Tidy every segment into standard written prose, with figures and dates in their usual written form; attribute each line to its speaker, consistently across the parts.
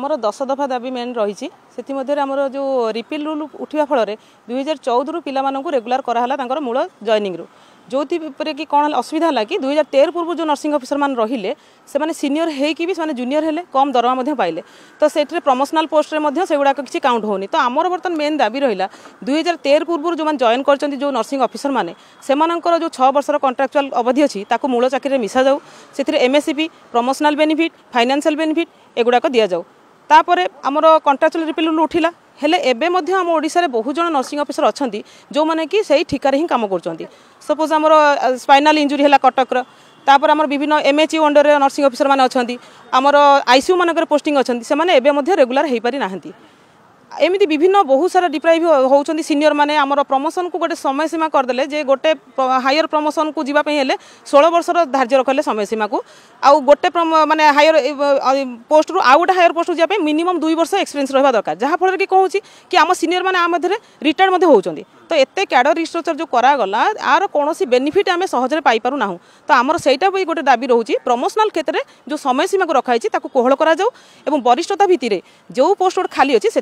Speaker 1: आमर 10 दफा दाबी मेन रही आमर जो रिपिल रूल उठा फल 2014 रु पिला रेगुलर कराला मूल जॉइनिंग रू जो कि कौन असुविधा है कि 2013 पूर्व जो नर्सिंग ऑफिसर मान रहिले से माने सीनियर होगी से जूनियर हेले कम दरमा पाइले तो से प्रमोशनल पोस्ट से गुड़ाक किसी काउंट होनी तो आमर बर्तमान मेन दाबी रहा 2013 पूर्व जो जॉइन कर जो नर्सिंग ऑफिसर मैंने से जो 6 वर्षर कॉन्ट्रैक्चुअल अवधि अच्छी मूल चाकरी मिसा जाऊ से MSCP promotional benefit financial benefit एगुड़ाक दि जाऊ तापर आमर कॉन्ट्रैक्चुअल रिपिल रूल उठिला हेले एबे मध्य आम ओडिशा रे बहुत जन नर्सिंग ऑफिसर अच्छा जो मैंने कि सही ठिकार ही काम कर सपोज आमर स्पाइनाल इंजुरी है कटक तापर आमर विभिन्न एमएचयू अंडर नर्सिंग ऑफिसर मैंने अच्छा आमर आईसीयू मानक पोस्टिंग अच्छा से रेगुलर हो पारि ना एमती विभिन्न बहुत सारा डिप्राइव होती सीनियर माने आमर प्रमोशन को गोटे समय सीमा करदे जे गोटे हायर प्रमोशन को जीवाई 16 वर्षर धार्य रखले समय सीमा को आउ गोटे माने हायर पोस्ट रु आउ गोटे हायर पोस्ट जावाई मिनिमम 2 वर्ष एक्सपीरियंस रहा दरकार जहाँफल कि कहूँ कि आम सीनियर मैंने आम रिटायर्ड होती तो एते कैडर रिस्ट्रक्चर जो करागला आर कौन बेनिफिट आम सहजरे पाइपारू ना तो आमर सहीटा भी गोटे दाबी रोचे प्रमोशनल क्षेत्र में जो समय सीमा को रखाई कोहल कर वरिष्ठता भित्ति जो पोस्ट गोटे खाली अच्छी से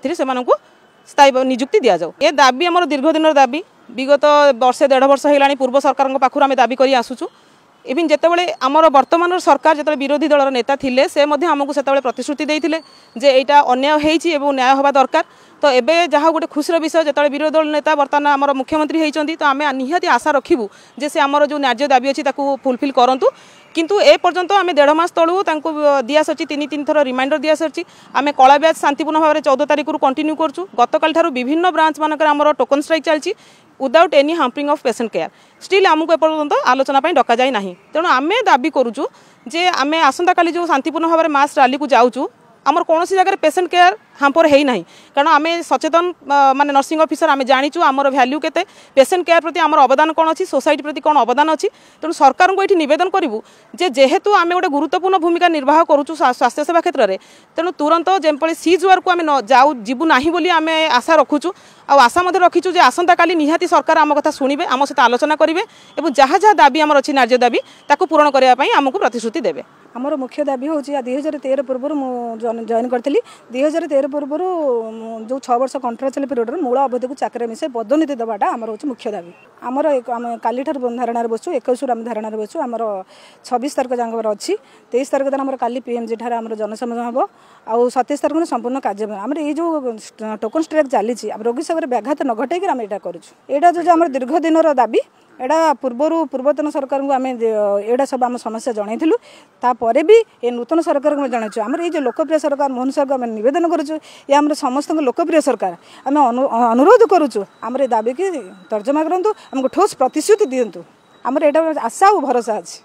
Speaker 1: स्थायी नियुक्ति दि जाऊ ए दाबी आमर दीर्घ दिन दाबी विगत वर्षे 1.5 वर्ष होगा पूर्व सरकार पाखु आम दाबी कर आसुचु इवन जितेबाला आमर वर्तमान सरकार जो विरोधी दलर नेता थिले से आमको से प्रतिश्रुति देते जे यहाँ अन्याय होती न्याय हवा दरकार तो एबे जहाँ गोटे खुशीर विषय जो विरोधी दल नेता बर्तमान आमर मुख्यमंत्री होती तो आम निहाती आशा रखू जे से आमर जो न्याय दाबी अच्छी फुलफिल करूँ किंतु ए पर्यंत आम 1.5 मास तलू दि सारी 3 थर रिमाइंडर दि सारी आम कला ब्याज शांतिपूर्ण भाव में 14 तारीख कंटिन्यू करूँ गतकाल विभिन्न ब्रांच मानक आमर टोकन स्ट्राइक चलती without any hampering of patient care still आमको एपर्यंत आलोचना डक जाए ना तेणु आम दाबी करूँ जे आम आसंता काली जो शांतिपूर्ण भाव में मास रैली को जाऊँ आमर कौन जगह पेशेंट केयर हाम्पर है ना कारण आम सचेतन माने नर्सिंग ऑफिसर आम जाचु आमर वैल्यू केते पेशेंट केयर प्रति आमर अवदान कौन अच्छी सोसाइटी प्रति कौन अवदान अच्छी तेणु सरकार को ये निवेदन करूँ जे जेहेतु आम गोटे गुरुत्वपूर्ण भूमिका निर्वाह करूँ स्वास्थ्य सेवा क्षेत्र में तेणु तुरंत जमी सीज वार को आम जाऊ जीवु ना बोली आम आशा रखुचु आशा रखीचु जे आसंता काली निहाती सरकार आम कथा शुणवे आम सहित आलोचना करेंगे और जहाँ जहाँ दाबी आमर अच्छी न्याय दाबी ताकू पूरण करने आमको प्रतिश्रुति देवे
Speaker 2: आमर मुख्य दाबी हूँ 2013 पूर्व जॉइन करी 2013 पूर्व जो 6 वर्ष कॉन्ट्रैक्चुअल पीरियड मूल अवधि को चाकरी मिसे पदोन्नति देवाटा आमर हूँ मुख्य दाबी आमर काली धारणा बसु 21 आम धारणा बसु आमर 26 तारीख जाकर अच्छी 23 तारीख दिन आम काली पीएमजी ठार आम जनसमागम हम आउ 27 तारीख दिन संपूर्ण कार्य आम ये जो टोकन स्ट्राइक चली रोगी सेवा व्याघात न घटाई आम यहाँ करुँ जो आम दीर्घ दिन दाबी एटा पूर्वतन सरकार को आम एटा सब आम समस्या जनइलु तापर भी ये नूतन सरकार को जनाइछु आम ये लोकप्रिय सरकार मोहन सरकार आम नवेदन करुँ ये आम समस्त लोकप्रिय सरकार आम अनुरोध करुँ आम दाबी की तर्जमा करूँ आमको ठोस प्रतिश्रुति दिंतु आमर एटा आशा और भरोसा अच्छी।